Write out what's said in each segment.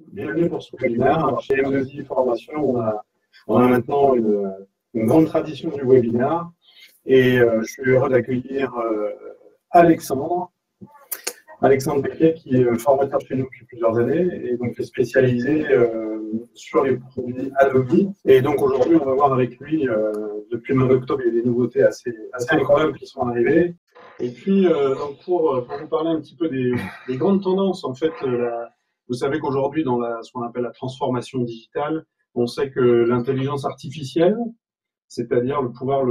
Bienvenue pour ce webinaire. Alors, chez M2I Formation, on a maintenant une grande tradition du webinaire et je suis heureux d'accueillir Alexandre Becquet, qui est formateur chez nous depuis plusieurs années et donc est spécialisé sur les produits Adobe. Et donc aujourd'hui, on va voir avec lui, depuis le mois d'octobre, il y a des nouveautés assez incroyables qui sont arrivées. Et puis, donc pour vous parler un petit peu des grandes tendances, en fait, vous savez qu'aujourd'hui, dans ce qu'on appelle la transformation digitale, on sait que l'intelligence artificielle, c'est-à-dire le pouvoir,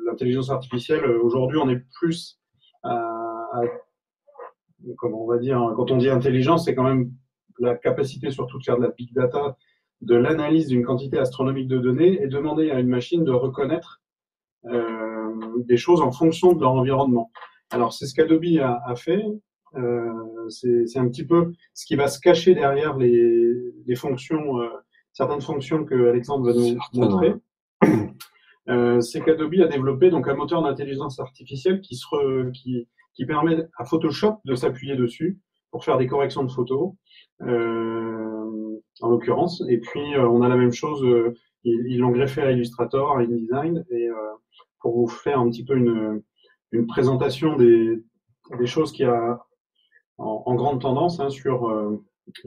l'intelligence artificielle, aujourd'hui, on est plus comment on va dire, quand on dit intelligence, c'est quand même la capacité surtout de faire de la big data, de l'analyse d'une quantité astronomique de données et demander à une machine de reconnaître des choses en fonction de leur environnement. Alors, c'est ce qu'Adobe a fait. C'est un petit peu ce qui va se cacher derrière les fonctions, certaines fonctions que Alexandre va nous montrer. C'est qu'Adobe a développé donc un moteur d'intelligence artificielle qui permet à Photoshop de s'appuyer dessus pour faire des corrections de photos, en l'occurrence. Et puis, on a la même chose, ils l'ont greffé à Illustrator, à InDesign, et pour vous faire un petit peu une présentation des choses qu'il y a en grande tendance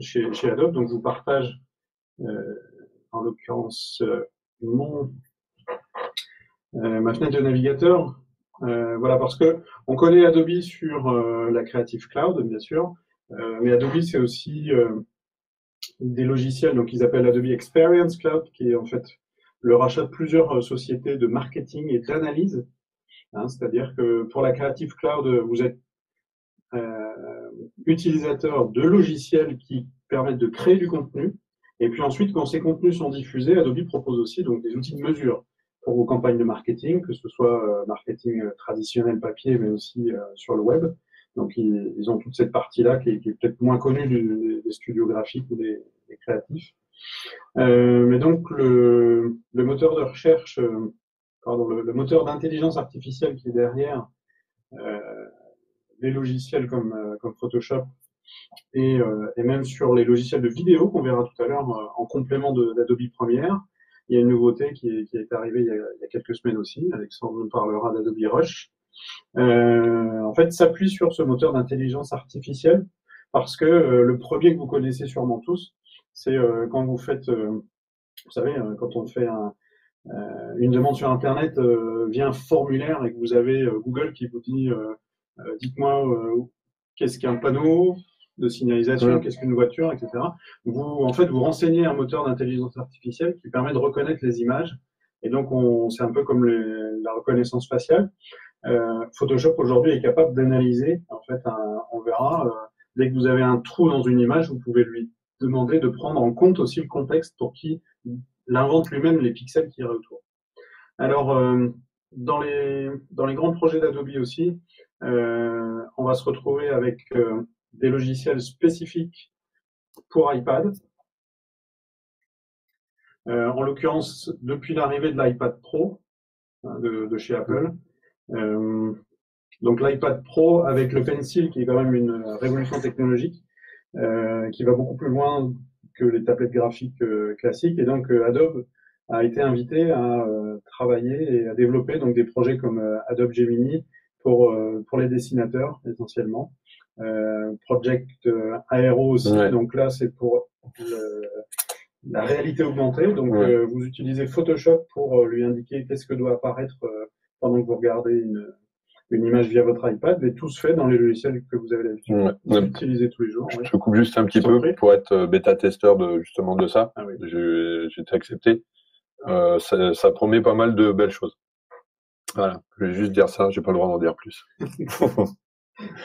chez Adobe. Donc, je vous partage, en l'occurrence, ma fenêtre de navigateur. Voilà, parce que on connaît Adobe sur la Creative Cloud, bien sûr, mais Adobe, c'est aussi des logiciels donc ils appellent Adobe Experience Cloud, qui est en fait le rachat de plusieurs sociétés de marketing et d'analyse. C'est-à-dire que pour la Creative Cloud, vous êtes utilisateur de logiciels qui permettent de créer du contenu. Et puis ensuite, quand ces contenus sont diffusés, Adobe propose aussi donc des outils de mesure pour vos campagnes de marketing, que ce soit marketing traditionnel papier, mais aussi sur le web. Donc, ils ont toute cette partie-là qui est peut-être moins connue des studios graphiques ou des créatifs. Mais donc, le moteur de recherche, le moteur d'intelligence artificielle qui est derrière les logiciels comme Photoshop et même sur les logiciels de vidéo qu'on verra tout à l'heure en complément d'Adobe Premiere. Il y a une nouveauté qui est arrivée il y a quelques semaines aussi. Alexandre nous parlera d'Adobe Rush. En fait, s'appuie sur ce moteur d'intelligence artificielle parce que le premier que vous connaissez sûrement tous, c'est quand vous faites, vous savez, quand on fait une demande sur Internet via un formulaire et que vous avez Google qui vous dit dites-moi qu'est-ce qu'un panneau de signalisation, qu'est-ce qu'une voiture, etc. En fait, vous renseignez un moteur d'intelligence artificielle qui permet de reconnaître les images. Et donc, c'est un peu comme la reconnaissance faciale. Photoshop aujourd'hui est capable d'analyser. En fait, on verra, dès que vous avez un trou dans une image, vous pouvez lui demander de prendre en compte aussi le contexte pour qu'il invente lui-même les pixels qu'il y a autour. Alors, dans les grands projets d'Adobe aussi, on va se retrouver avec des logiciels spécifiques pour iPad. En l'occurrence, depuis l'arrivée de l'iPad Pro de chez Apple. Donc l'iPad Pro avec le Pencil, qui est quand même une révolution technologique, qui va beaucoup plus loin que les tablettes graphiques classiques. Et donc Adobe a été invité à travailler et à développer donc des projets comme Adobe Gemini pour les dessinateurs essentiellement. Project Aero aussi, donc là c'est pour la réalité augmentée. Donc vous utilisez Photoshop pour lui indiquer qu'est-ce que doit apparaître pendant que vous regardez une image via votre iPad, et tout se fait dans les logiciels que vous avez l'habitude d'utiliser tous les jours. Je coupe juste un petit peu pour être bêta-testeur justement de ça. Ah oui. J'ai été accepté. Ça promet pas mal de belles choses. Voilà, je vais juste dire ça, j'ai pas le droit d'en dire plus.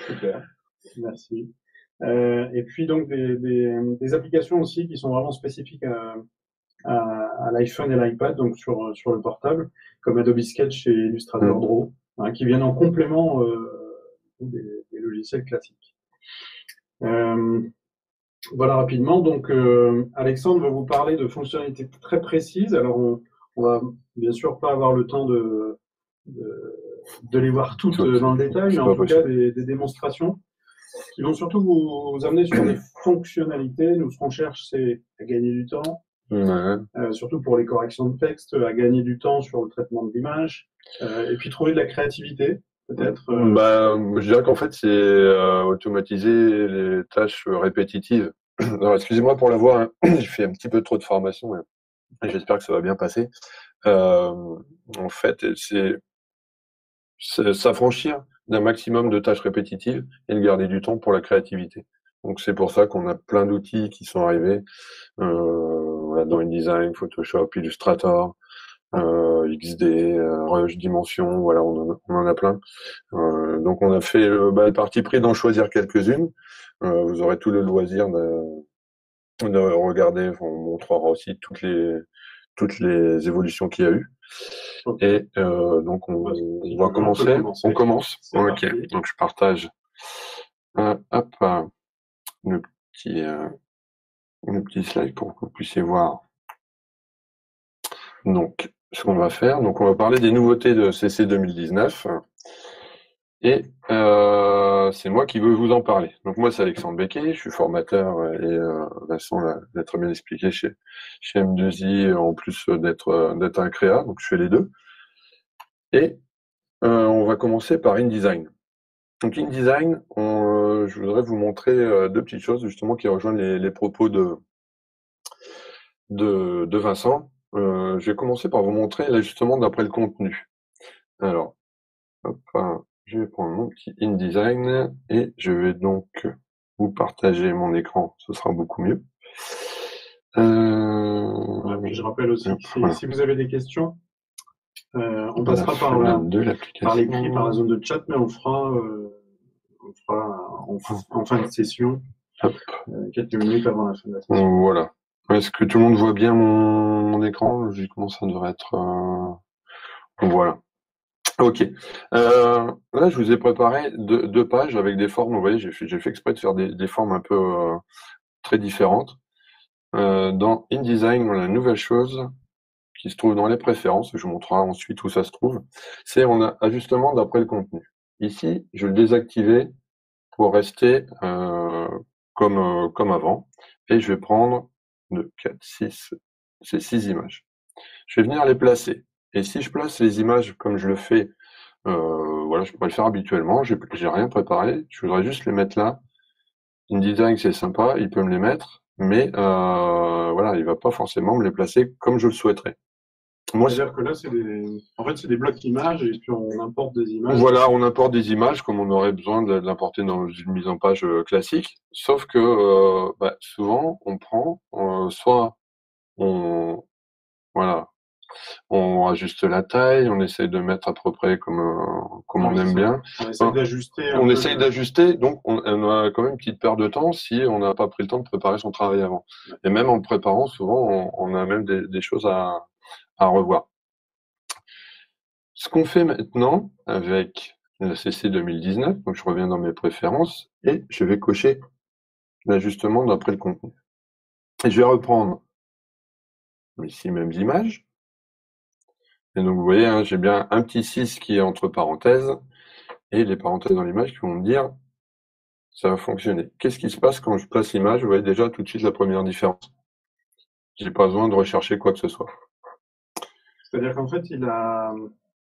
Super, merci. Et puis donc des applications aussi qui sont vraiment spécifiques à l'iPhone et l'iPad, donc sur le portable, comme Adobe Sketch et Illustrator Draw, qui viennent en complément des logiciels classiques. Voilà rapidement. Donc Alexandre va vous parler de fonctionnalités très précises. Alors on va bien sûr pas avoir le temps de les voir toutes dans le détail, mais en tout cas des démonstrations Ils vont surtout vous amener sur des fonctionnalités. Nous, ce qu'on cherche, c'est à gagner du temps, Ouais. surtout pour les corrections de texte, à gagner du temps sur le traitement de l'image, et puis trouver de la créativité, peut-être. Bah, je dirais qu'en fait, c'est automatiser les tâches répétitives. Alors, excusez-moi pour la voix, hein. J'ai fait un petit peu trop de formation et j'espère que ça va bien passer. En fait, c'est s'affranchir d'un maximum de tâches répétitives et de garder du temps pour la créativité. Donc, c'est pour ça qu'on a plein d'outils qui sont arrivés voilà, dans InDesign, Photoshop, Illustrator, XD, Rush, Dimension, voilà, on en a plein. Donc on a fait le parti pris d'en choisir quelques-unes. Vous aurez tout le loisir de regarder. On montrera aussi toutes les évolutions qu'il y a eu. Ok. Et donc on va commencer. On commence. C'est Ok. parti. Donc je partage. Hop, le petit le petit slide pour que vous puissiez voir. Donc ce qu'on va faire. Donc on va parler des nouveautés de CC 2019. Et c'est moi qui veux vous en parler. Donc moi, c'est Alexandre Becquet, je suis formateur et Vincent l'a très bien expliqué chez M2I, en plus d'être un créa, donc je fais les deux. Et on va commencer par InDesign. Donc InDesign, je voudrais vous montrer deux petites choses justement qui rejoignent les propos de Vincent. Je vais commencer par vous montrer l'ajustement d'après le contenu. Alors, hop, je vais prendre mon petit InDesign et je vais donc vous partager mon écran, ce sera beaucoup mieux. Voilà, puis je rappelle aussi que si vous avez des questions, on passera par l'écrit, par la zone de chat, mais on fera en fin de session, quelques minutes avant la fin de la session. Voilà. Est-ce que tout le monde voit bien mon écran? Logiquement, ça devrait être... Voilà. Ok. Là, je vous ai préparé deux pages avec des formes. Vous voyez, j'ai fait exprès de faire des formes un peu très différentes. Dans InDesign, la nouvelle chose qui se trouve dans les préférences, je vous montrerai ensuite où ça se trouve, c'est on a ajustement d'après le contenu. Ici, je vais le désactiver pour rester comme avant. Et je vais prendre 2, 4, 6, c'est 6 images. Je vais venir les placer. Et si je place les images comme je le fais, voilà, je pourrais le faire habituellement, j'ai rien préparé, je voudrais juste les mettre là. InDesign, c'est sympa, il peut me les mettre, mais voilà, il va pas forcément me les placer comme je le souhaiterais. C'est-à-dire que là, c'est des blocs images et puis on importe des images. Voilà, on importe des images comme on aurait besoin de l'importer dans une mise en page classique. Sauf que souvent, on prend soit voilà, on ajuste la taille, on essaye de mettre à peu près comme on aime bien. On essaye d'ajuster. On essaye d'ajuster, donc on a quand même une petite perte de temps si on n'a pas pris le temps de préparer son travail avant. Et même en le préparant, souvent, on a même des choses à revoir. Ce qu'on fait maintenant avec la CC 2019, donc je reviens dans mes préférences et je vais cocher l'ajustement d'après le contenu. Et je vais reprendre ici mêmes images. Et donc vous voyez, hein, j'ai bien un petit 6 qui est entre parenthèses et les parenthèses dans l'image qui vont me dire ça va fonctionner. Qu'est-ce qui se passe quand je place l'image? Vous voyez déjà tout de suite la première différence. J'ai pas besoin de rechercher quoi que ce soit. C'est-à-dire qu'en fait, il a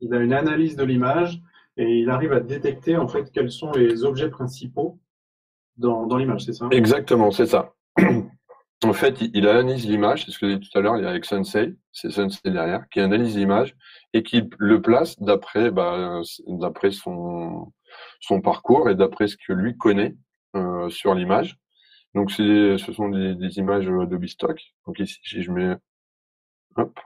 une analyse de l'image et il arrive à détecter en fait quels sont les objets principaux dans l'image, c'est ça? Exactement, c'est ça. En fait, il analyse l'image, c'est ce que j'ai dit tout à l'heure, il y a avec Sensei, c'est Sensei derrière, qui analyse l'image et qui le place d'après son parcours et d'après ce que lui connaît sur l'image. Donc ce sont des images Adobe Stock. Donc ici, si je mets, hop,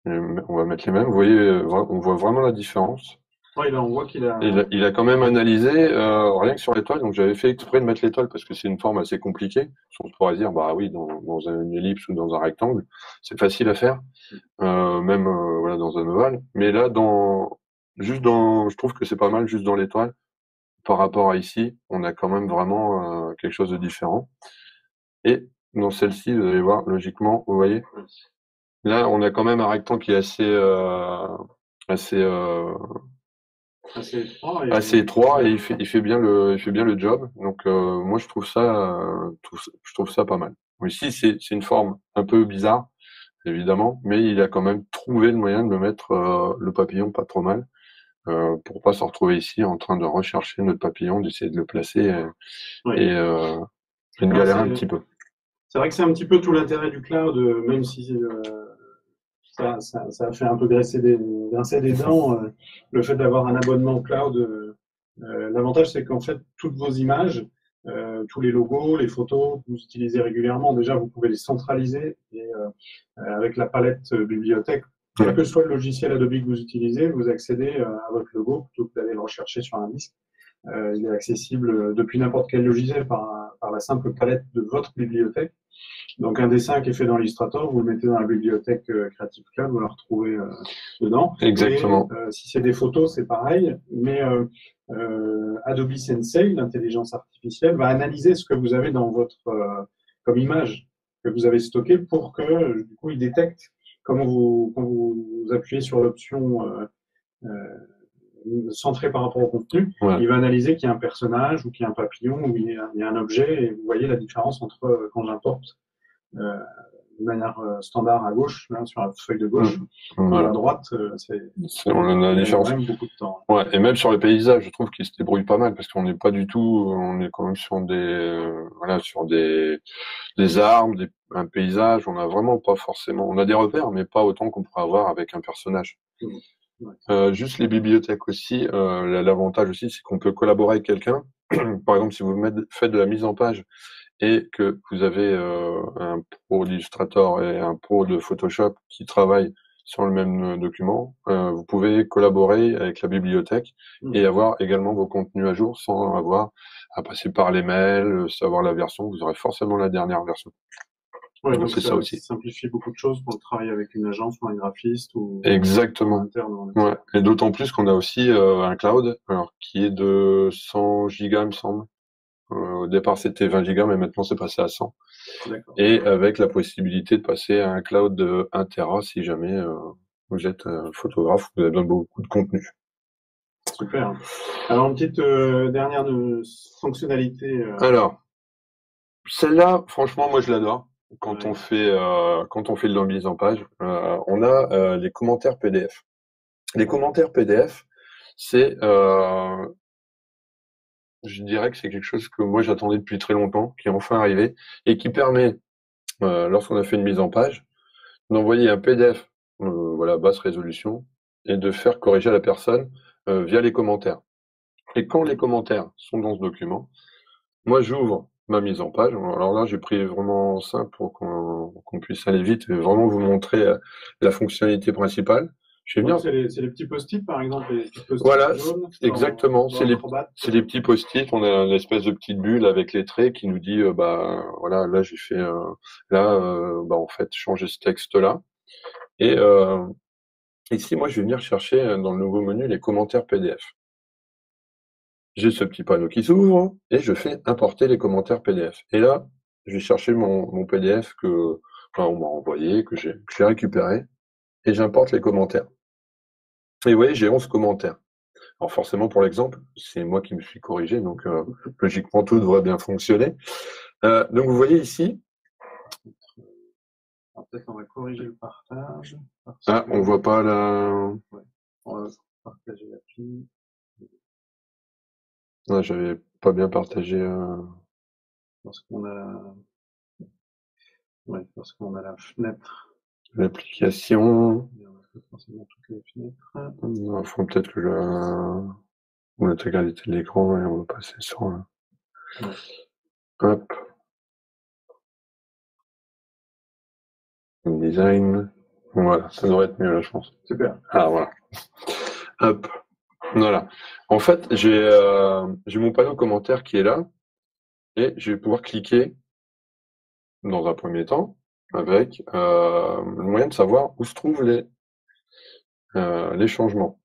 on va mettre les mêmes. Vous voyez, on voit vraiment la différence. Ouais, là, on voit qu'il a... Il a quand même analysé rien que sur l'étoile. Donc j'avais fait exprès de mettre l'étoile parce que c'est une forme assez compliquée. On pourrait dire, bah oui, dans une ellipse ou dans un rectangle, c'est facile à faire, même voilà dans un ovale. Mais là, je trouve que c'est pas mal juste dans l'étoile. Par rapport à ici, on a quand même vraiment quelque chose de différent. Et dans celle-ci, vous allez voir, logiquement, vous voyez, là, on a quand même un rectangle qui est assez assez étroit et il fait bien le job. Donc moi je trouve ça pas mal. Ici c'est une forme un peu bizarre évidemment, mais il a quand même trouvé le moyen de me mettre le papillon pas trop mal pour pas se retrouver ici en train de rechercher notre papillon, d'essayer de le placer et une galère un petit peu. C'est vrai que c'est un petit peu tout l'intérêt du cloud, même si ça a fait un peu grincer des dents. Le fait d'avoir un abonnement cloud, l'avantage c'est qu'en fait, toutes vos images, tous les logos, les photos que vous utilisez régulièrement, déjà vous pouvez les centraliser et avec la palette bibliothèque, quel que soit le logiciel Adobe que vous utilisez, vous accédez à votre logo plutôt que d'aller le rechercher sur un disque. Il est accessible depuis n'importe quel logiciel par la simple palette de votre bibliothèque. Donc un dessin qui est fait dans Illustrator, vous le mettez dans la bibliothèque Creative Cloud, vous le retrouvez dedans. Exactement. Et si c'est des photos, c'est pareil. Mais Adobe Sensei, l'intelligence artificielle, va analyser ce que vous avez dans votre comme image que vous avez stocké pour que du coup il détecte quand vous appuyez sur l'option centré par rapport au contenu, il va analyser qu'il y a un personnage ou qu'il y a un papillon ou il y a un objet et vous voyez la différence entre quand j'importe de manière standard à gauche, là, sur la feuille de gauche, et à droite, on a la différence. Même beaucoup de temps. Ouais, et même sur les paysages, je trouve qu'ils se débrouillent pas mal parce qu'on n'est pas du tout, on est quand même sur des arbres, un paysage. On a vraiment pas forcément, on a des repères, mais pas autant qu'on pourrait avoir avec un personnage. Ouais. Juste les bibliothèques aussi, l'avantage aussi, c'est qu'on peut collaborer avec quelqu'un. Par exemple, si vous faites de la mise en page et que vous avez un pro d'Illustrator et un pro de Photoshop qui travaillent sur le même document, vous pouvez collaborer avec la bibliothèque et avoir également vos contenus à jour sans avoir à passer par les mails, savoir la version. Vous aurez forcément la dernière version. Ouais, donc c'est ça aussi. Ça simplifie beaucoup de choses pour le travail avec une agence ou un graphiste ou exactement. Interne. Ouais. Et d'autant plus qu'on a aussi un cloud, alors qui est de 100 gigas, il me semble. Au départ, c'était 20 gigas, mais maintenant, c'est passé à 100. Et avec la possibilité de passer à un cloud de 1 Tera si jamais vous êtes photographe, vous avez besoin de beaucoup de contenu. Super. Alors, une petite dernière fonctionnalité. Alors, celle-là, franchement, moi, je l'adore. Quand on fait de la mise en page, on a les commentaires PDF. Les commentaires PDF, c'est je dirais que c'est quelque chose que moi j'attendais depuis très longtemps, qui est enfin arrivé, et qui permet, lorsqu'on a fait une mise en page, d'envoyer un PDF, voilà, basse résolution, et de faire corriger à la personne via les commentaires. Et quand les commentaires sont dans ce document, moi j'ouvre ma mise en page. Alors là, j'ai pris vraiment simple pour qu'on puisse aller vite et vraiment vous montrer la fonctionnalité principale. C'est les petits post-it, par exemple, les petits post-it voilà, jaunes, exactement. C'est les petits post-it. On a une espèce de petite bulle avec les traits qui nous dit, voilà, là j'ai fait, en fait, changer ce texte-là. Et ici, moi, je vais venir chercher dans le nouveau menu les commentaires PDF. J'ai ce petit panneau qui s'ouvre et je fais importer les commentaires PDF. Et là, je vais chercher mon PDF on m'a envoyé, que j'ai récupéré, et j'importe les commentaires. Et vous voyez, j'ai 11 commentaires. Alors forcément, pour l'exemple, c'est moi qui me suis corrigé, donc logiquement, tout devrait bien fonctionner. Donc vous voyez ici. Peut-être on va corriger le partage. On voit pas la... Ouais. On va partager l'appli. Non, j'avais pas bien partagé. Parce qu'on a la fenêtre. L'application. On a forcément toutes les fenêtres. Il faut peut-être que l'intégralité de l'écran et on va passer sur. Hop. Design. Voilà, ça devrait être mieux là, je pense. Super. Ah voilà. Hop. Voilà. En fait, j'ai mon panneau commentaire qui est là et je vais pouvoir cliquer dans un premier temps avec le moyen de savoir où se trouvent les changements.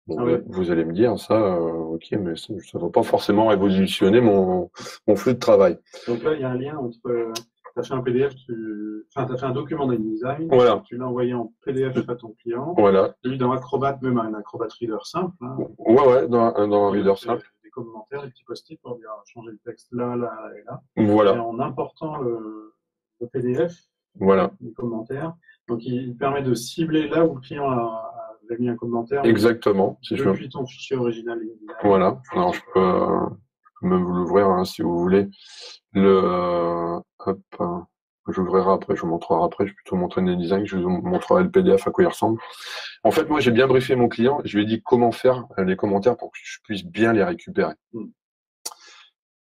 Donc, vous allez me dire ça, ok, mais ça ne va pas forcément révolutionner mon flux de travail. Donc là, il y a un lien entre as fait un PDF, enfin, tu as fait un document d'InDesign, Voilà. tu l'as envoyé en PDF à ton client. Voilà. Lui, dans Acrobat, même un Acrobat Reader simple. Hein, Ouais, dans un reader simple. Des commentaires, des petits post-it pour dire changer le texte là, là et là. Voilà. Et en important le PDF, voilà. les commentaires, donc il permet de cibler là où le client avait mis un commentaire. Exactement. Si depuis ton fichier original. Voilà. Alors je peux même vous l'ouvrir hein, si vous voulez. Hop. J'ouvrirai après, je vous montrerai après, je vais plutôt montrer le design, je vous montrerai le PDF à quoi il ressemble. En fait, moi, j'ai bien briefé mon client, je lui ai dit comment faire les commentaires pour que je puisse bien les récupérer.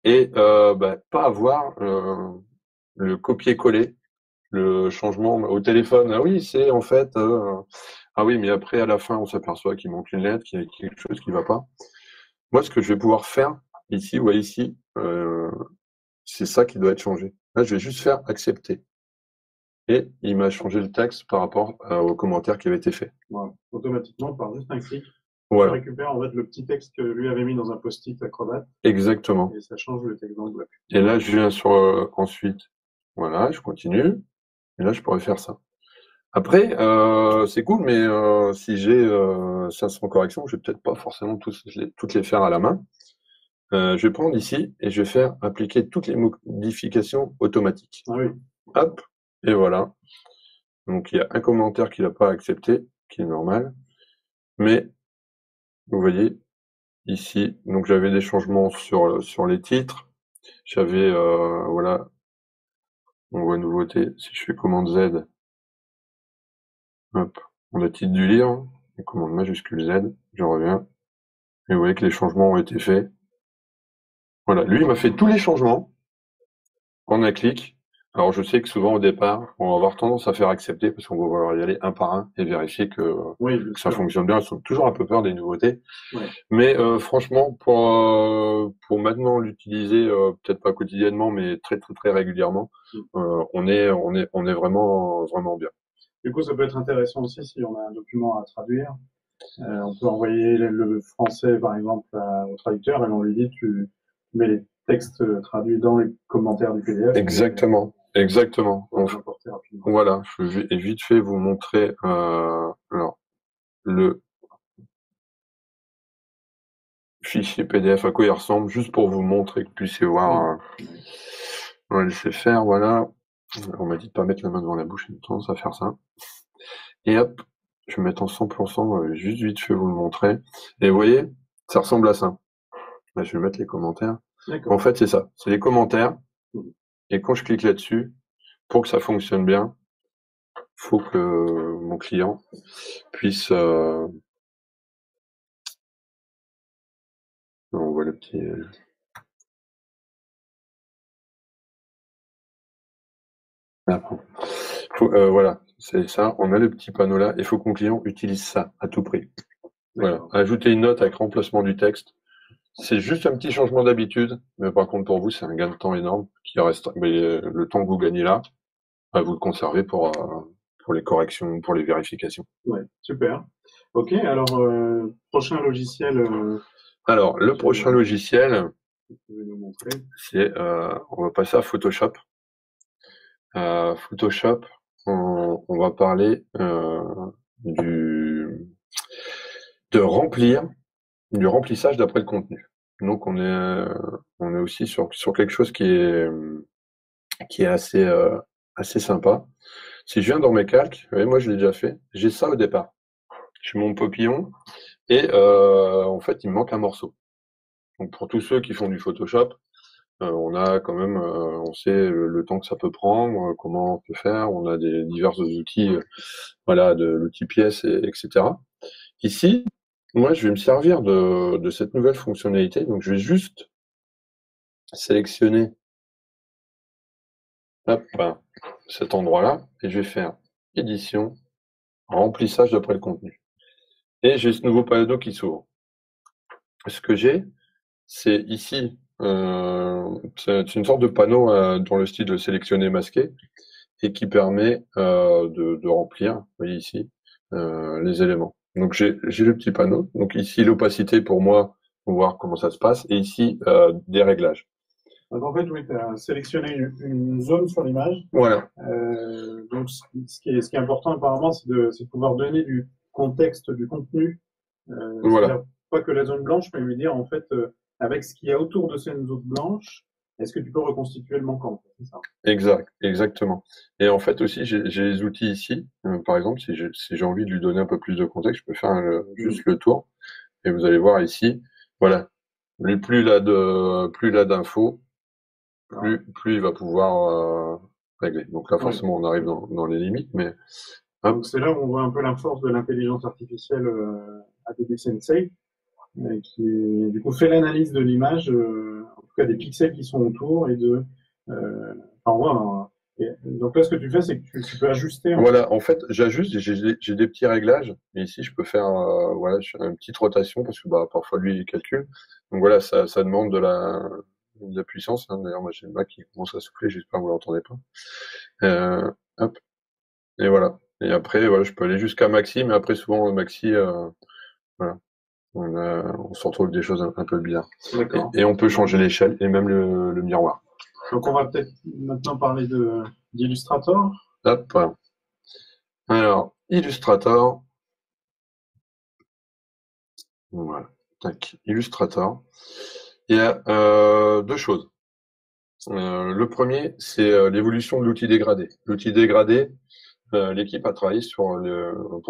Et pas avoir le copier-coller, le changement au téléphone. Ah oui, c'est en fait... ah oui, mais après, à la fin, on s'aperçoit qu'il manque une lettre, qu'il y a quelque chose qui ne va pas. Moi, ce que je vais pouvoir faire ici ou ici, c'est ça qui doit être changé. Là, je vais juste faire accepter. Et il m'a changé le texte par rapport au commentaire qui avait été fait. Voilà. Automatiquement, par juste un clic, voilà. tu récupères en fait le petit texte que lui avait mis dans un post-it Acrobat. Exactement. Et ça change le texte dans le bloc. Et là, je viens sur ensuite. Voilà, je continue. Et là, je pourrais faire ça. Après, c'est cool, mais si j'ai 500 corrections, je vais peut-être pas forcément toutes les faire à la main. Je vais prendre ici et je vais faire appliquer toutes les modifications automatiques. Ah oui. Hop, et voilà. Donc, il y a un commentaire qu'il n'a pas accepté, qui est normal. Mais, vous voyez, ici, donc j'avais des changements sur les titres. J'avais, voilà, on voit nouveauté. Si je fais commande Z, hop, on a titre du livre, et commande majuscule Z, je reviens. Et vous voyez que les changements ont été faits. Voilà, lui, il m'a fait tous les changements en un clic. Alors, je sais que souvent, au départ, on va avoir tendance à faire accepter parce qu'on va vouloir y aller un par un et vérifier que ça fonctionne bien. Ils ont toujours un peu peur des nouveautés. Ouais. Mais franchement, pour maintenant l'utiliser, peut-être pas quotidiennement, mais très, très, très régulièrement, on est vraiment, vraiment bien. Du coup, ça peut être intéressant aussi si on a un document à traduire. On peut envoyer le français, par exemple, au traducteur et on lui dit tu mets les textes traduits dans les commentaires du PDF. Exactement. Exactement. Voilà, je vais vite fait vous montrer alors, le fichier PDF à quoi il ressemble, juste pour vous montrer que vous puissiez voir. On va laisser faire, voilà. On m'a dit de pas mettre la main devant la bouche, j'ai tendance à faire ça. Et hop, je vais mettre en 100%, juste vite fait vous le montrer. Et vous voyez, ça ressemble à ça. Là, je vais mettre les commentaires. En fait, c'est ça, c'est les commentaires. Et quand je clique là-dessus, pour que ça fonctionne bien, faut que mon client puisse... on voit le petit... voilà, c'est ça. On a le petit panneau là. Il faut que mon client utilise ça à tout prix. Voilà. Ajouter une note avec remplacement du texte. C'est juste un petit changement d'habitude, mais par contre pour vous, c'est un gain de temps énorme qui reste. Mais le temps que vous gagnez là, vous le conservez pour les corrections, pour les vérifications. Ouais, super. Ok, alors prochain logiciel. Alors le prochain logiciel, c'est on va passer à Photoshop. Photoshop, on va parler du remplissage d'après le contenu. Donc on est aussi sur quelque chose qui est assez sympa. Si je viens dans mes calques, vous voyez, moi je l'ai déjà fait, j'ai ça au départ. J'ai mon papillon et en fait il me manque un morceau. Donc pour tous ceux qui font du Photoshop, on a quand même, on sait le temps que ça peut prendre, comment on peut faire, on a des divers outils, voilà, de l'outil pièce, etc. Ici, moi, je vais me servir de cette nouvelle fonctionnalité. Donc, je vais juste sélectionner cet endroit-là et je vais faire édition, remplissage d'après le contenu. Et j'ai ce nouveau panneau qui s'ouvre. Ce que j'ai, c'est ici, c'est une sorte de panneau dans le style de sélectionner masquer et qui permet de remplir, vous voyez ici, les éléments. Donc j'ai le petit panneau. Donc ici l'opacité pour moi, pour voir comment ça se passe, et ici des réglages. Donc en fait, oui, tu as sélectionné une zone sur l'image. Voilà, Donc ce qui est important apparemment, c'est de pouvoir donner du contexte, du contenu. voilà. C'est-à-dire pas que la zone blanche, mais lui dire en fait, avec ce qu'il y a autour de cette zone blanche, est-ce que tu peux reconstituer le manquant? C'est ça. Exactement. Et en fait aussi, j'ai les outils ici. Par exemple, si j'ai envie de lui donner un peu plus de contexte, je peux faire juste le tour. Et vous allez voir ici, voilà. Plus il a d'infos, plus il va pouvoir régler. Donc là, Ouais. forcément, on arrive dans les limites, mais hop, Donc c'est là où on voit un peu la force de l'intelligence artificielle Adobe Sensei, qui du coup fait l'analyse de l'image, en tout cas des pixels qui sont autour et enfin voilà. Donc là, ce que tu fais, c'est que tu peux ajuster en fait. voilà. En fait, j'ajuste, j'ai des petits réglages. Et ici, je peux faire, voilà, je fais une petite rotation parce que bah, parfois lui, il calcule. Donc voilà, ça demande de la puissance. Hein. D'ailleurs, moi, j'ai le Mac qui commence à souffler. J'espère que vous l'entendez pas. Hop. Et voilà. Et après, voilà, je peux aller jusqu'à maxi, mais après, souvent, maxi, voilà. On se retrouve avec des choses un peu bizarres. D'accord. Et on peut changer l'échelle et même le miroir. Donc on va peut-être maintenant parler d'Illustrator. Hop. Alors, Illustrator. Voilà. Tac. Illustrator. Il y a deux choses. Le premier, c'est l'évolution de l'outil dégradé. L'outil dégradé, l'équipe a travaillé pour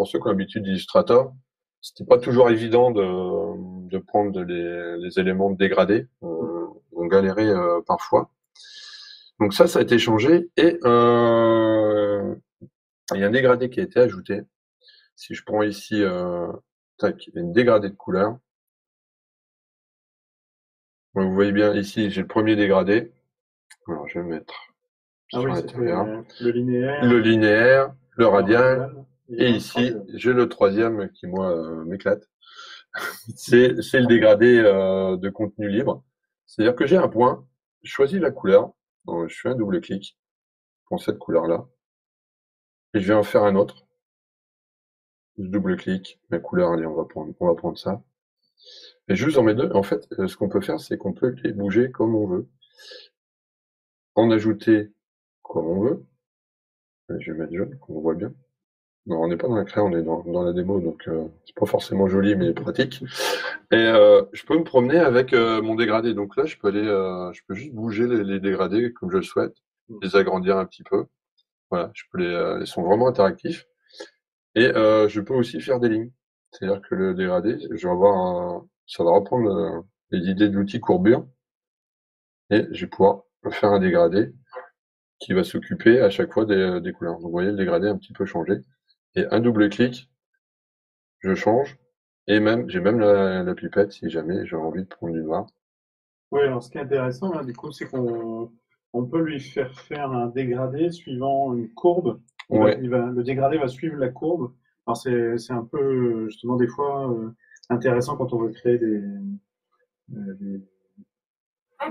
ceux qui ont l'habitude d'Illustrator, c'était pas toujours évident de prendre les éléments dégradés. On galérait parfois. Donc ça a été changé et il y a un dégradé qui a été ajouté. Si je prends ici, tac, il y a une dégradé de couleur. Donc, vous voyez bien ici, j'ai le premier dégradé. Alors je vais mettre Ah sur oui, c'était l'intérieur. le linéaire, Le linéaire, le le radial, radial, et le ici, troisième. j'ai le troisième qui, moi, m'éclate. C'est le dégradé de contenu libre. C'est-à-dire que j'ai un point, je choisis la couleur, donc, je fais un double clic pour cette couleur-là, et je vais en faire un autre. Je double clic, la couleur, allez, on va prendre ça. Et juste dans mes deux, en fait, ce qu'on peut faire, c'est qu'on peut les bouger comme on veut, en ajouter comme on veut. Je vais mettre jaune, qu'on voit bien. Non, on n'est pas dans la créa, on est dans la démo, donc c'est pas forcément joli, mais pratique. Et je peux me promener avec mon dégradé. Donc là, je peux juste bouger les dégradés comme je le souhaite, les agrandir un petit peu. Voilà, ils sont vraiment interactifs. Et je peux aussi faire des lignes. C'est-à-dire que le dégradé, ça va reprendre les idées de l'outil courbure, et je vais pouvoir faire un dégradé qui va s'occuper à chaque fois des couleurs. Donc vous voyez, le dégradé a un petit peu changé. Et un double clic, je change. Et j'ai même la pipette si jamais j'ai envie de prendre du noir. Oui, alors ce qui est intéressant là, du coup, c'est qu'on peut lui faire un dégradé suivant une courbe. Ouais. Le dégradé va suivre la courbe. Alors c'est un peu justement des fois intéressant quand on veut créer des,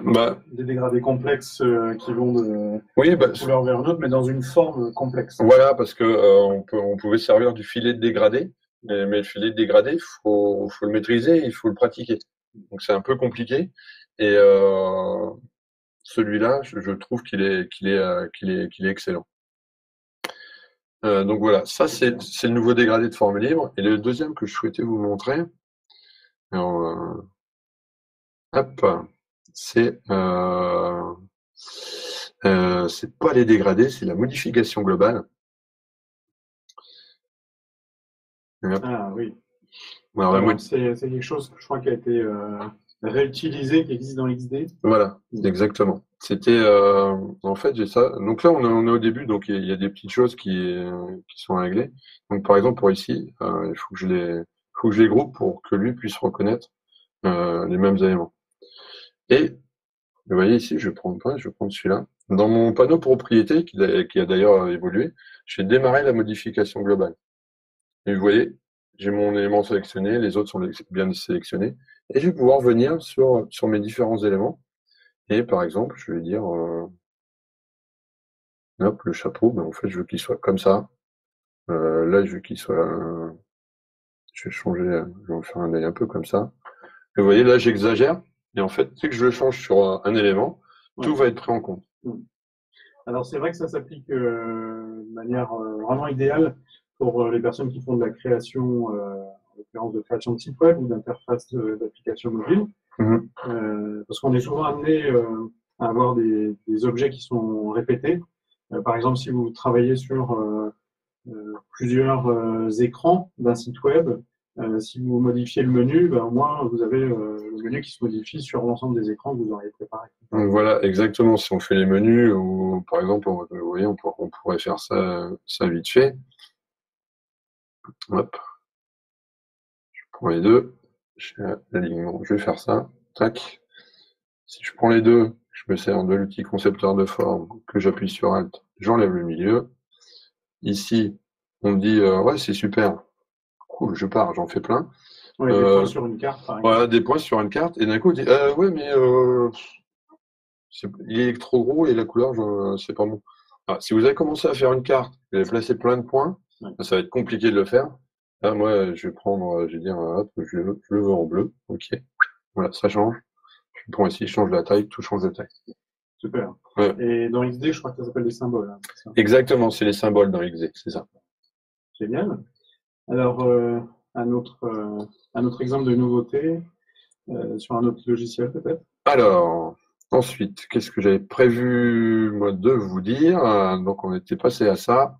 Bah, des dégradés complexes qui vont oui, d'une couleur vers une autre, mais dans une forme complexe. voilà, parce que on pouvait servir du filet de dégradé, mais le filet de dégradé, faut le maîtriser, il faut le pratiquer. Donc c'est un peu compliqué. Et celui-là, je trouve qu'il est excellent. Donc voilà, ça c'est le nouveau dégradé de forme libre. Et le deuxième que je souhaitais vous montrer, alors, hop, c'est c'est pas les dégradés, c'est la modification globale. Ah oui. Alors, Alors c'est quelque chose que je crois qui a été réutilisé, qui existe dans XD. voilà, exactement. C'était en fait j'ai ça. Donc là on est au début, donc il y a des petites choses qui sont réglées. Donc par exemple pour ici, il faut que je les groupe pour que lui puisse reconnaître les mêmes éléments. Et vous voyez ici, je vais prendre celui-là. Dans mon panneau propriété, qui a d'ailleurs évolué, je vais démarrer la modification globale. Et vous voyez, j'ai mon élément sélectionné, les autres sont bien sélectionnés, et je vais pouvoir venir sur mes différents éléments. Et par exemple, je vais dire, hop, le chapeau, ben, en fait, je veux qu'il soit comme ça. Là, je veux qu'il soit, je vais changer, je vais en faire un œil un peu comme ça. Et vous voyez, là, j'exagère. Et en fait, dès que je le change sur un élément, Ouais. Tout va être pris en compte. Alors c'est vrai que ça s'applique de manière vraiment idéale pour les personnes qui font de la création, en l'occurrence de création de site web ou d'interface d'application mobile, Mhm. parce qu'on est souvent amené à avoir des objets qui sont répétés. Par exemple, si vous travaillez sur plusieurs écrans d'un site web, si vous modifiez le menu, ben, au moins vous avez le menu qui se modifie sur l'ensemble des écrans que vous auriez préparés. Donc voilà, exactement. Si on fait les menus, ou par exemple, vous voyez, on pourrait faire ça vite fait. Hop, je prends les deux. J'ai l'alignement. Je vais faire ça. Tac. Si je prends les deux, je me sers de l'outil concepteur de forme, que j'appuie sur Alt, j'enlève le milieu. Ici, on me dit, ouais, c'est super. Cool, je pars, j'en fais plein. Oui, des points sur une carte, par exemple. Voilà, des points sur une carte. Et d'un coup, on dit, ouais, mais il est trop gros et la couleur, c'est pas bon. Alors, si vous avez commencé à faire une carte, vous avez placé plein de points, ça va être compliqué de le faire. Là, moi, je vais prendre, je vais dire, hop, je le veux en bleu. Ok. Voilà, ça change. Je prends ici, je change la taille, tout change de taille. Super. Ouais. Et dans XD, je crois que ça s'appelle les symboles. Hein, c'est ça. Exactement, c'est les symboles dans XD, c'est ça. Génial. Alors, un autre exemple de nouveauté sur un autre logiciel peut-être. Alors, ensuite, qu'est-ce que j'avais prévu, moi, de vous dire? Donc, on était passé à ça.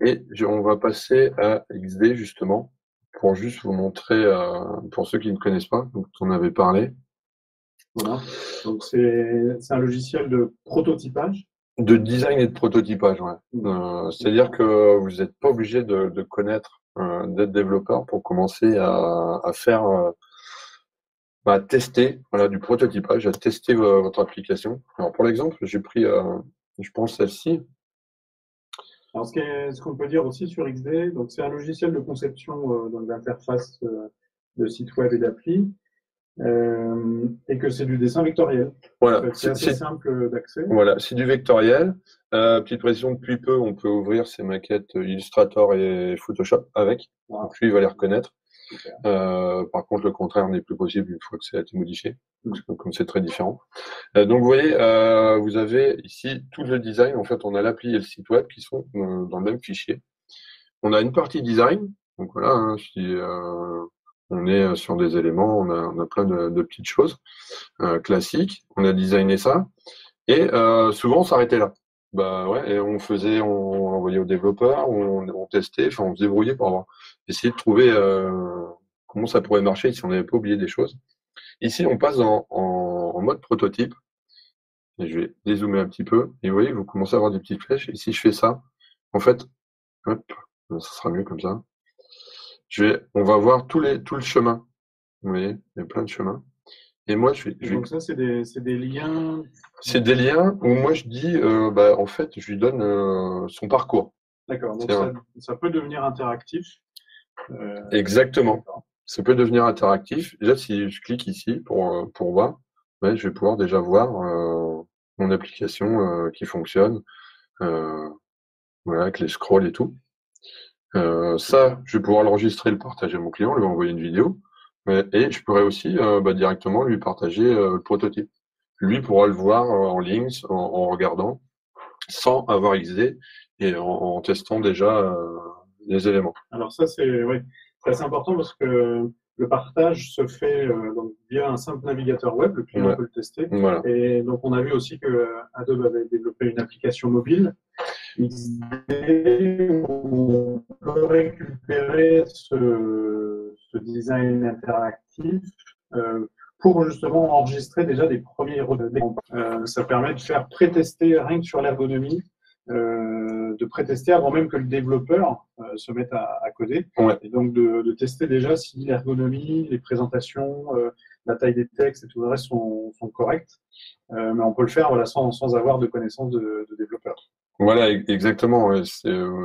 Et on va passer à XD, justement, pour juste vous montrer, pour ceux qui ne connaissent pas, donc on avait parlé. Voilà. Donc, c'est un logiciel de prototypage. De design et de prototypage, ouais. C'est-à-dire que vous n'êtes pas obligé de connaître, d'être développeur pour commencer à faire, à tester, voilà, du prototypage, à tester votre application. Alors, pour l'exemple, j'ai pris, je pense, celle-ci. Alors, ce qu'on peut dire aussi sur XD, donc c'est un logiciel de conception donc d'interface de site web et d'appli, et que c'est du dessin vectoriel. Voilà, En fait, c'est assez simple d'accès. Voilà, c'est du vectoriel. Petite précision, depuis peu, on peut ouvrir ses maquettes Illustrator et Photoshop avec. Voilà. Donc lui, il va les reconnaître. Super. Par contre, le contraire n'est plus possible une fois que ça a été modifié, comme c'est très différent. Donc vous voyez, vous avez ici tout le design. En fait, on a l'appli et le site web qui sont dans le même fichier. On a une partie design. Donc voilà, hein, si on est sur des éléments, on a plein de petites choses classiques. On a designé ça. Et souvent, on s'arrêtait là. Bah ouais, et on envoyait aux développeurs, on testait, enfin on se débrouillait pour essayer de trouver comment ça pourrait marcher si on n'avait pas oublié des choses. Ici, on passe en mode prototype. Et je vais dézoomer un petit peu. Et vous voyez, vous commencez à avoir des petites flèches. Et si je fais ça, en fait, hop, ça sera mieux comme ça. On va voir tout le chemin. Vous voyez, il y a plein de chemins. Et moi, Donc ça, c'est des liens. C'est des liens où moi je dis, bah, en fait, je lui donne son parcours. D'accord. Donc C'est ça peut devenir interactif. Exactement. Ça peut devenir interactif. Déjà, si je clique ici pour voir, ouais, je vais pouvoir déjà voir mon application qui fonctionne, voilà, avec les scrolls et tout. Ça, je vais pouvoir l'enregistrer, le partager à mon client, lui envoyer une vidéo. Et je pourrais aussi bah, directement lui partager le prototype. Lui pourra le voir en ligne, en regardant, sans avoir XD et en testant déjà les éléments. Alors ça, c'est oui, assez important parce que le partage se fait donc via un simple navigateur web, le client Ouais. peut le tester. Voilà. Et donc on a vu aussi que Adobe avait développé une application mobile XD où on peut récupérer ce design interactif pour justement enregistrer déjà des premiers ça permet de faire pré-tester rien que sur l'ergonomie, de pré-tester avant même que le développeur se mette à coder. Ouais. Et donc de tester déjà si l'ergonomie, les présentations, la taille des textes et tout le reste sont corrects. Mais on peut le faire voilà, sans avoir de connaissances de développeur. Voilà, exactement. Ouais.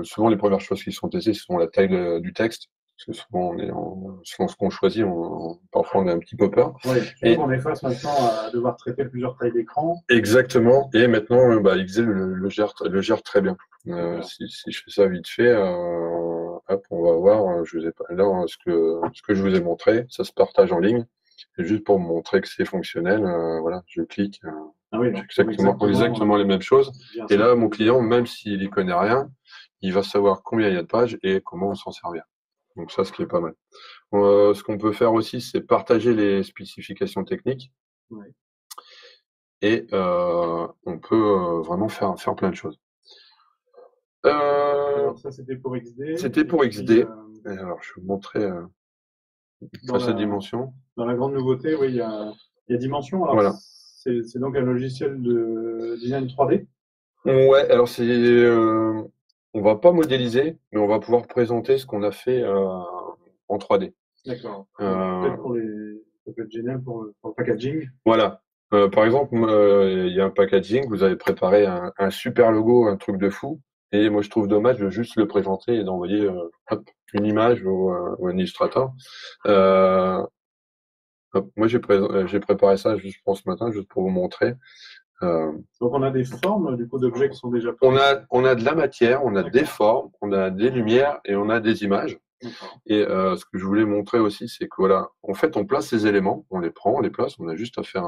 Souvent les premières choses qui sont testées, ce sont la taille du texte. Parce que souvent, selon ce qu'on choisit, parfois on a un petit peu peur. Oui, on est face maintenant à devoir traiter plusieurs tailles d'écran. Exactement. Et maintenant, bah, XD le gère très bien. Si je fais ça vite fait, hop, on va voir. Je vous ai pas là ce que je vous ai montré, ça se partage en ligne. Et juste pour vous montrer que c'est fonctionnel, voilà, je clique. Ah oui, donc, Exactement les mêmes choses. bien Et ça. là, mon client, même s'il n'y connaît rien, il va savoir combien il y a de pages et comment s'en servir. Donc ça, ce qui est pas mal. Ce qu'on peut faire aussi, c'est partager les spécifications techniques Ouais. et on peut vraiment faire plein de choses. Alors ça, c'était pour XD. C'était Et pour puis, XD. Et alors, je vais vous montrer dans sa la, dimension. dans la grande nouveauté, oui, il y a Dimension. Alors, Voilà. c'est donc un logiciel de design 3D. Ouais, alors on va pas modéliser, mais on va pouvoir présenter ce qu'on a fait en 3D. D'accord. Euh, Peut-être ça peut être génial pour le packaging. voilà. Par exemple, il y a un packaging, vous avez préparé un super logo, un truc de fou, et moi je trouve dommage de juste le présenter et d'envoyer hop, une image ou un illustrateur. Moi j'ai préparé ça juste pour ce matin, juste pour vous montrer. Euh, Donc, on a des formes, du coup, d'objets qui sont déjà on prises. a de la matière, on a des D'accord. formes, on a des lumières et on a des images. D'accord. Et ce que je voulais montrer aussi, c'est que voilà, en fait, on place ces éléments, on les prend, on les place, on a juste à faire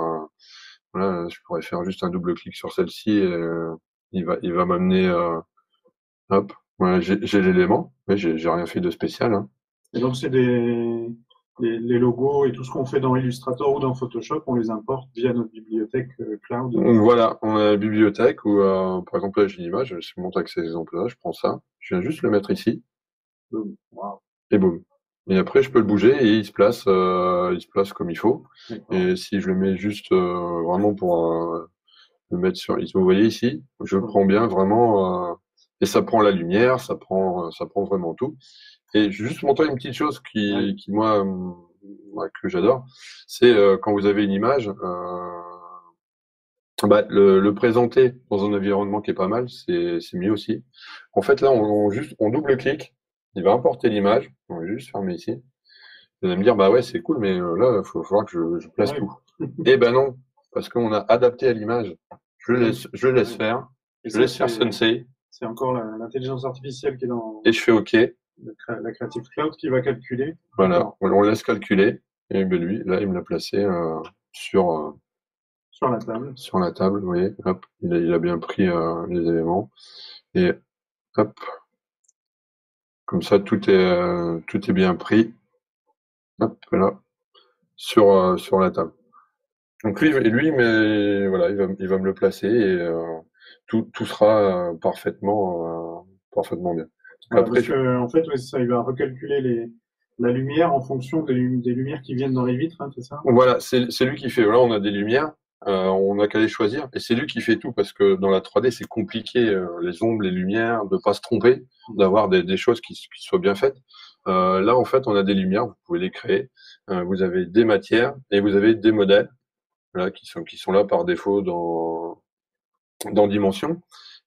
voilà, je pourrais faire juste un double clic sur celle-ci et il va m'amener, hop, voilà, j'ai l'élément, mais j'ai rien fait de spécial, hein. Et donc, c'est les logos et tout ce qu'on fait dans Illustrator ou dans Photoshop, on les importe via notre bibliothèque cloud. Donc voilà, on a la bibliothèque où, par exemple, là, j'ai une image, je vais montrer avec ces exemples-là, je prends ça, je viens juste le mettre ici, Boom. Wow. et boum. Et après, je peux le bouger et il se place comme il faut. D'accord. Et si je le mets juste vraiment pour le mettre sur, vous voyez ici, je le Ouais. prends bien vraiment, et ça prend la lumière, ça prend vraiment tout. Et je vais juste montrer une petite chose Ouais. qui moi, moi, que j'adore, c'est quand vous avez une image, bah, le présenter dans un environnement qui est pas mal, c'est mieux aussi. En fait, là, on double-clique, il va importer l'image, on va juste fermer ici. Vous allez me dire, bah ouais, c'est cool, mais là, il faut falloir que je place Ouais. tout. Eh ben non, parce qu'on a adapté à l'image. Oui. Je le laisse Ouais. faire, Et je ça, laisse faire Sensei, c'est encore l'intelligence artificielle qui est dans et je fais OK. la Creative Cloud qui va calculer. Voilà, D'accord. on laisse calculer. Et ben lui, là, il me l'a placé sur, Sur la table. sur la table, vous voyez, hop, il a bien pris les éléments. Et hop, comme ça, tout est bien pris. Hop, là, sur la table. Donc mais voilà, il va me le placer et tout sera parfaitement bien. Voilà, Après, parce que en fait, ouais, c'est ça, il va recalculer la lumière en fonction des lumières qui viennent dans les vitres, hein, c'est ça? voilà, c'est lui qui fait. Voilà, on a des lumières, on n'a qu'à les choisir, et c'est lui qui fait tout parce que dans la 3D, c'est compliqué, les ombres, les lumières, de pas se tromper, d'avoir des choses qui soient bien faites. Là, en fait, on a des lumières, vous pouvez les créer. Vous avez des matières et vous avez des modèles, voilà, qui sont là par défaut dans Dimension.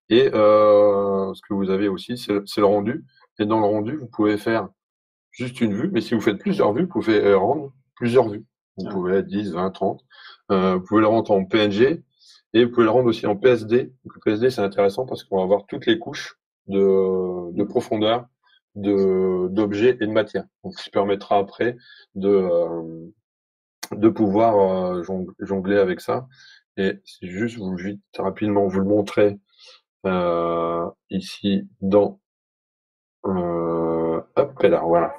Et ce que vous avez aussi, c'est le rendu. Et dans le rendu, vous pouvez faire juste une vue, mais si vous faites plusieurs vues, vous pouvez rendre plusieurs vues. Vous Ah, pouvez être 10, 20, 30. Vous pouvez le rendre en PNG et vous pouvez le rendre aussi en PSD. Donc, le PSD, c'est intéressant parce qu'on va avoir toutes les couches de profondeur, d'objets et de matière. Donc, ce qui permettra après de pouvoir jongler avec ça. Et c'est juste, vite, rapidement, vous le montrer ici dans hop et là, voilà.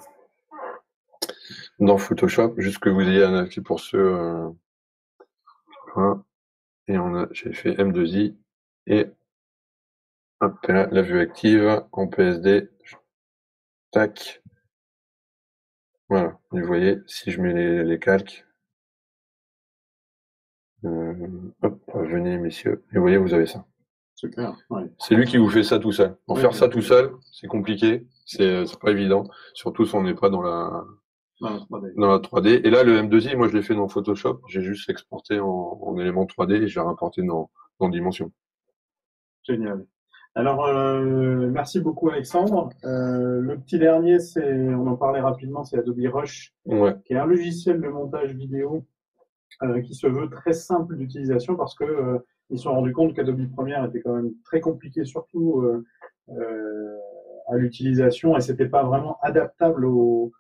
Dans Photoshop, juste que vous ayez un accès pour ceux. Voilà. Et j'ai fait M2I et hop, et là, la vue active en PSD. Tac. Voilà. Vous voyez, si je mets les calques, hop, venez messieurs. Et vous voyez, vous avez ça. super. Ouais. C'est lui qui vous fait ça tout seul. Pour faire Ok. ça tout seul, c'est compliqué, c'est pas évident. Surtout si on n'est pas Dans la 3D. dans la 3D. Et là, le M2I, moi, je l'ai fait dans Photoshop. J'ai juste exporté en élément 3D et je l'ai rapporté dans Dimension. Génial. Alors, merci beaucoup Alexandre. Le petit dernier, on en parlait rapidement, c'est Adobe Rush, Ouais. qui est un logiciel de montage vidéo qui se veut très simple d'utilisation parce que ils se sont rendus compte qu'Adobe Premiere était quand même très compliqué, surtout à l'utilisation, et c'était pas vraiment adaptable aux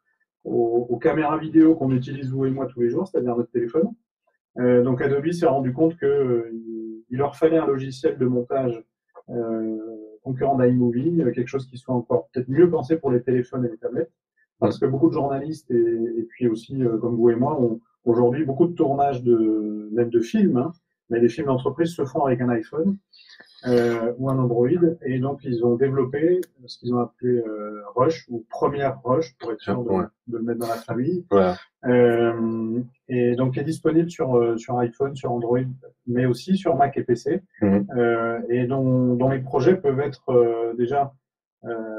caméras vidéo qu'on utilise vous et moi tous les jours, c'est-à-dire notre téléphone. Donc Adobe s'est rendu compte que il leur fallait un logiciel de montage concurrent d'iMovie, quelque chose qui soit encore peut-être mieux pensé pour les téléphones et les tablettes, parce que beaucoup de journalistes et puis aussi comme vous et moi ont aujourd'hui beaucoup de tournages même de films, hein, mais les films d'entreprise se font avec un iPhone ou un Android, et donc ils ont développé ce qu'ils ont appelé Rush ou Première Rush pour être sûr de le mettre dans la famille. Ouais. Et donc il est disponible sur iPhone, sur Android, mais aussi sur Mac et PC, et dont les projets peuvent être déjà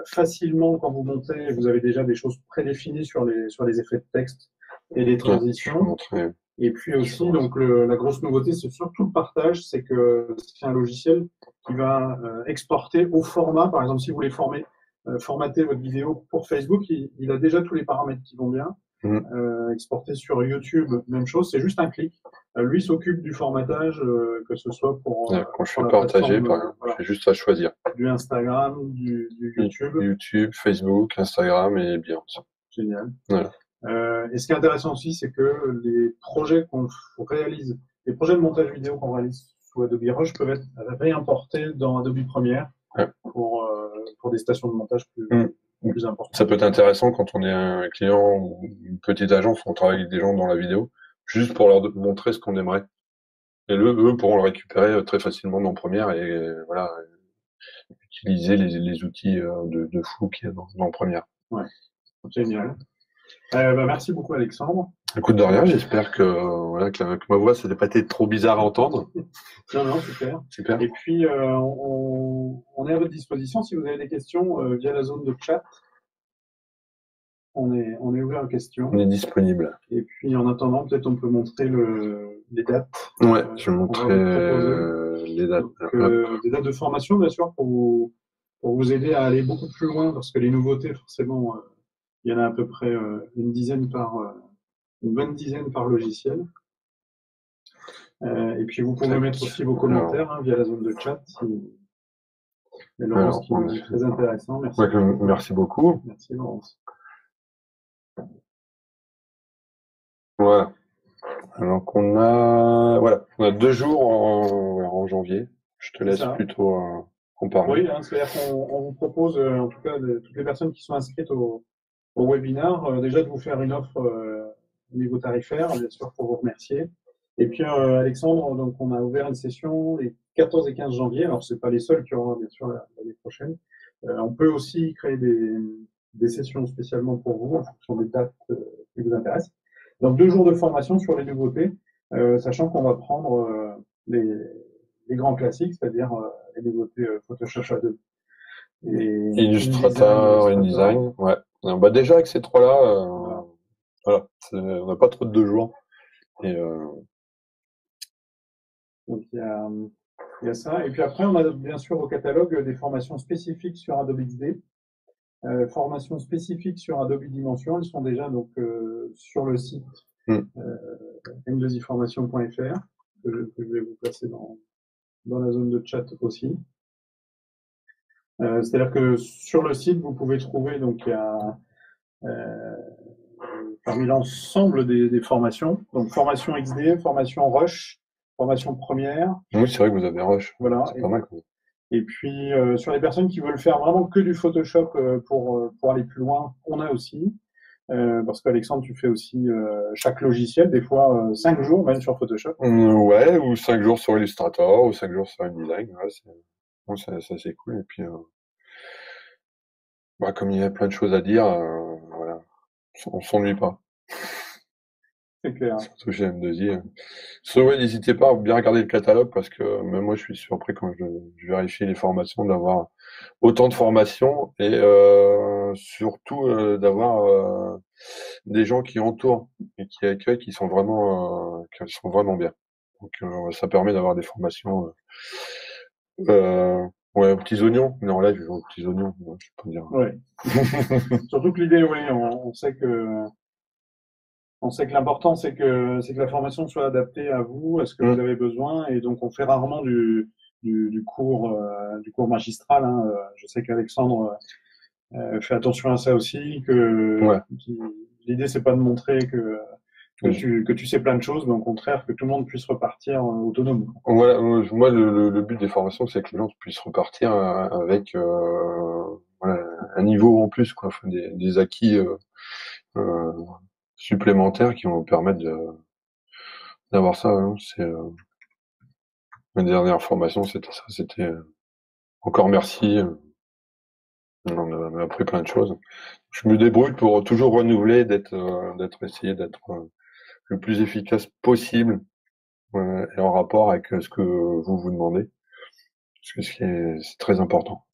facilement, quand vous montez, vous avez déjà des choses prédéfinies sur les effets de texte et les transitions. Et puis aussi, donc la grosse nouveauté, c'est surtout le partage, c'est que c'est un logiciel qui va exporter au format. Par exemple, si vous voulez formater votre vidéo pour Facebook, il a déjà tous les paramètres qui vont bien. Exporter sur YouTube, même chose, c'est juste un clic. Lui s'occupe du formatage, que ce soit pour. Quand je fais partager, j'ai juste à choisir. Du Instagram, du YouTube. YouTube, Facebook, Instagram et Behance. Génial. Voilà. Et ce qui est intéressant aussi, c'est que les projets qu'on réalise, les projets de montage vidéo qu'on réalise sous Adobe Rush peuvent être réimportés dans Adobe Premiere pour des stations de montage plus importantes. Ça peut être intéressant quand on est un client ou une petite agence où on travaille avec des gens dans la vidéo, juste pour leur montrer ce qu'on aimerait. Et eux pourront le récupérer très facilement dans Premiere et voilà, utiliser les outils de fou qu'il y a dans Premiere. Ouais, génial. Merci beaucoup Alexandre. Écoute, de rien, j'espère que ma voix ça n'a pas été trop bizarre à entendre. Non, super. Et puis on est à votre disposition si vous avez des questions via la zone de chat. On est ouvert aux questions. On est disponible. Et puis en attendant, peut-être on peut montrer les dates. Ouais, je vais montrer les dates. Donc, des dates de formation, bien sûr, pour vous aider à aller beaucoup plus loin, parce que les nouveautés, forcément, il y en a à peu près une bonne dizaine par logiciel. Et puis vous pouvez mettre aussi vos commentaires via la zone de chat. Mais Laurence, qui est très intéressant. Merci. Ouais, merci beaucoup. Merci Laurence. Voilà. Alors qu'on a 2 jours en janvier. Je te laisse plutôt en parler. Oui, c'est-à-dire qu'on vous propose, en tout cas, toutes les personnes qui sont inscrites au webinaire, déjà de vous faire une offre au niveau tarifaire, bien sûr, pour vous remercier. Et puis, Alexandre, donc on a ouvert une session les 14 et 15 janvier. Alors, c'est pas les seuls qui auront, bien sûr, l'année prochaine. On peut aussi créer des sessions spécialement pour vous, en fonction des dates qui vous intéressent. Donc, 2 jours de formation sur les nouveautés, sachant qu'on va prendre les grands classiques, c'est-à-dire les nouveautés Photoshop, Adobe. Illustrator, InDesign, ouais. Bah déjà avec ces 3-là, voilà, on n'a pas trop de 2 jours. Et donc il y a ça. Et puis après, on a bien sûr au catalogue des formations spécifiques sur Adobe XD, formations spécifiques sur Adobe Dimension. Elles sont déjà donc sur le site m2iformation.fr que je vais vous placer dans la zone de chat aussi. C'est-à-dire que sur le site, vous pouvez trouver, donc il y a parmi l'ensemble des formations, donc formation XD, formation Rush, formation Première. Oui, c'est vrai que vous avez Rush. Voilà. C'est pas mal. Et puis sur les personnes qui veulent faire vraiment que du Photoshop pour aller plus loin, on a aussi. Parce qu'Alexandre, tu fais aussi chaque logiciel, des fois 5 jours même sur Photoshop. Ouais, ou 5 jours sur Illustrator, ou 5 jours sur InDesign. Ouais, ça c'est cool. Et puis, comme il y a plein de choses à dire, voilà, on s'ennuie pas. C'est clair. Surtout chez M2I. N'hésitez pas à bien regarder le catalogue parce que même moi je suis surpris quand je vérifie les formations d'avoir autant de formations et surtout d'avoir des gens qui entourent et qui accueillent qui sont vraiment bien. Donc ça permet d'avoir des formations aux petits oignons. Non, là je vais aux petits oignons, je peux dire. Ouais. Surtout que l'idée, oui, on sait que l'important, c'est que la formation soit adaptée à vous, à ce que vous avez besoin, et donc on fait rarement du cours magistral. Hein. Je sais qu'Alexandre fait attention à ça aussi. L'idée, c'est pas de montrer que tu sais plein de choses, mais au contraire, que tout le monde puisse repartir autonome. Voilà, moi, le but des formations, c'est que les gens puissent repartir avec voilà, un niveau en plus, quoi, enfin, des acquis euh, supplémentaires qui vont permettre d'avoir ça. Hein. C'est ma dernière formation, c'était ça. C'était encore merci. On a appris plein de choses. Je me débrouille pour toujours renouveler, essayé d'être le plus efficace possible et en rapport avec ce que vous demandez, parce que c'est très important.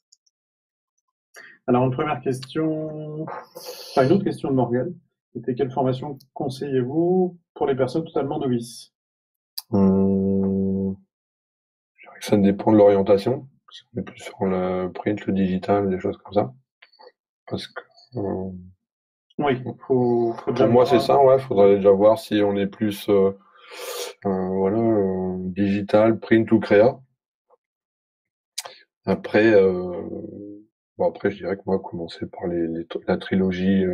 Alors, une première question, enfin, une autre question de Morgan, c'était quelle formation conseillez-vous pour les personnes totalement novices? Je dirais que ça dépend de l'orientation. On est plus sur le print, le digital, des choses comme ça. Parce que Oui, faut pour déjà moi, c'est voir. ça, ouais. Faudrait déjà voir si on est plus voilà, digital, print ou créa. Après, bon, après, je dirais que moi, commencer par la trilogie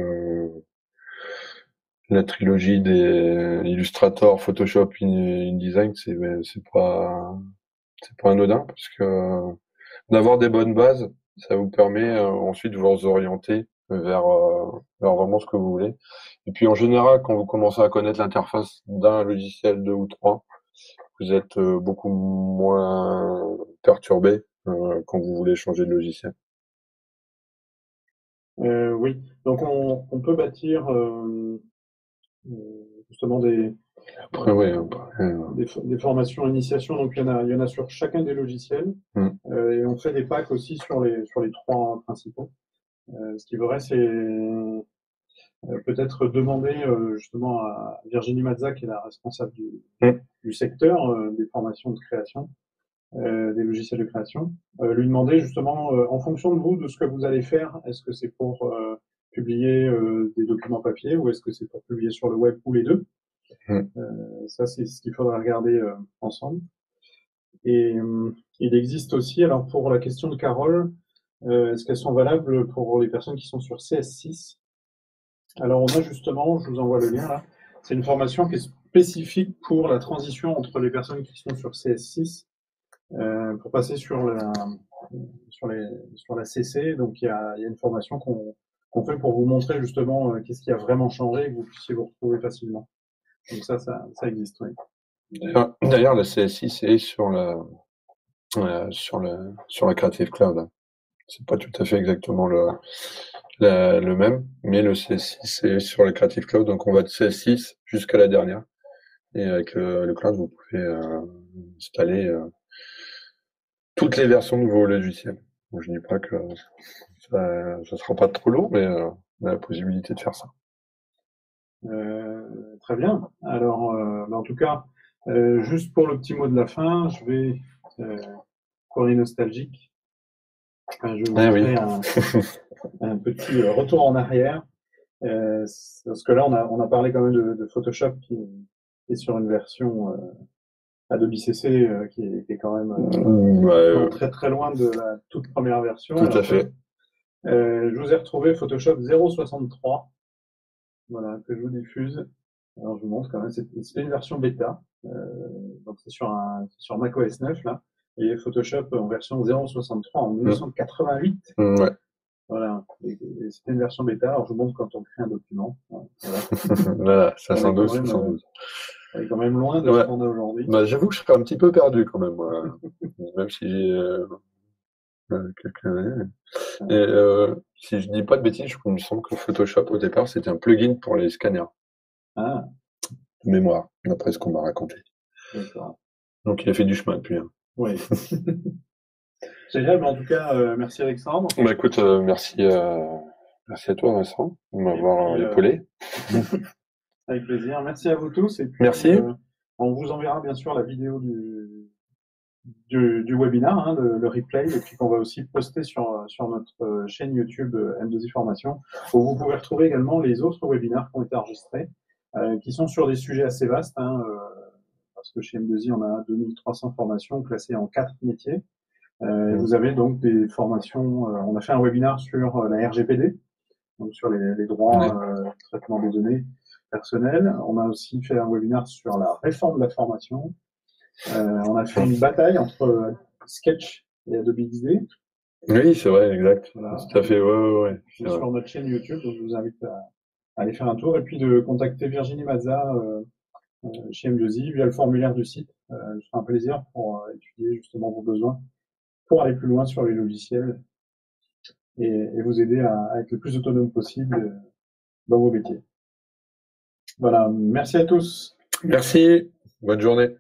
des Illustrator, Photoshop, InDesign, c'est pas anodin parce que d'avoir des bonnes bases, ça vous permet ensuite de vous orienter vers vraiment ce que vous voulez. Et puis en général, quand vous commencez à connaître l'interface d'un logiciel, deux ou trois, vous êtes beaucoup moins perturbé quand vous voulez changer de logiciel. Oui, donc on peut bâtir justement Après, oui, des formations initiation. Donc il y en a sur chacun des logiciels et on fait des packs aussi sur les trois principaux. Ce qui faudrait, c'est peut-être demander justement à Virginie Mazza, qui est la responsable du secteur des formations de création, des logiciels de création, lui demander justement, en fonction de vous, de ce que vous allez faire, est-ce que c'est pour publier des documents papier ou est-ce que c'est pour publier sur le web ou les deux? Ça, c'est ce qu'il faudra regarder ensemble. Et il existe aussi, alors pour la question de Carole, est-ce qu'elles sont valables pour les personnes qui sont sur CS6? Alors, on a justement, je vous envoie le lien là, c'est une formation qui est spécifique pour la transition entre les personnes qui sont sur CS6 pour passer sur la CC. Donc, il y a une formation qu'on fait pour vous montrer justement qu'est-ce qui a vraiment changé et que vous puissiez vous retrouver facilement. Donc, ça existe, oui. D'ailleurs, la CSI, c'est sur la Creative Cloud. C'est pas tout à fait exactement le même, mais le CS6, c'est sur la Creative Cloud, donc on va de CS6 jusqu'à la dernière. Et avec le cloud, vous pouvez installer toutes les versions de vos logiciels. Donc, je dis pas que ça sera pas trop lourd, mais on a la possibilité de faire ça. Très bien. Alors, en tout cas, juste pour le petit mot de la fin, je vais, pour les nostalgiques, je vais vous montrer un petit retour en arrière. Parce que là, on a parlé quand même de Photoshop qui est sur une version Adobe CC qui est quand même très très loin de la toute première version. Tout à fait. Je vous ai retrouvé Photoshop 0.63, voilà, que je vous diffuse. Alors je vous montre quand même, c'était une version bêta, donc c'est sur macOS 9 là, et Photoshop en version 0.63 en 1988. Ouais. Voilà, et c'était une version bêta. Alors je vous montre quand on crée un document. Voilà, voilà 512, 512. On est quand même loin de ce qu'on a aujourd'hui. Bah, j'avoue que je serais un petit peu perdu quand même, moi. Même si j'ai quelques années. Et si je dis pas de bêtises, il me semble que Photoshop au départ c'était un plugin pour les scanners. Ah. De mémoire, d'après ce qu'on m'a raconté. D'accord. Donc il a fait du chemin depuis. Hein. Oui. Génial, mais en tout cas, merci Alexandre. Bah écoute, merci à toi Vincent de m'avoir épaulé. Avec plaisir. Merci à vous tous. Et puis, merci. On vous enverra bien sûr la vidéo du webinaire, hein, le replay, et puis qu'on va aussi poster sur notre chaîne YouTube M2I Formation, où vous pouvez retrouver également les autres webinaires qui ont été enregistrés, qui sont sur des sujets assez vastes, hein, parce que chez M2I, on a 2300 formations classées en 4 métiers. Vous avez donc des formations, on a fait un webinaire sur la RGPD, donc sur les droits de traitement des données, personnel. On a aussi fait un webinaire sur la réforme de la formation. On a fait une bataille entre Sketch et Adobe XD. Oui, c'est vrai, exact. Voilà. Tout à fait, ouais. C'est sur notre chaîne YouTube, donc je vous invite à aller faire un tour et puis de contacter Virginie Mazza chez Mbiosi via le formulaire du site. Je ferai un plaisir pour étudier justement vos besoins, pour aller plus loin sur les logiciels et vous aider à être le plus autonome possible dans vos métiers. Voilà, merci à tous. Merci, bonne journée.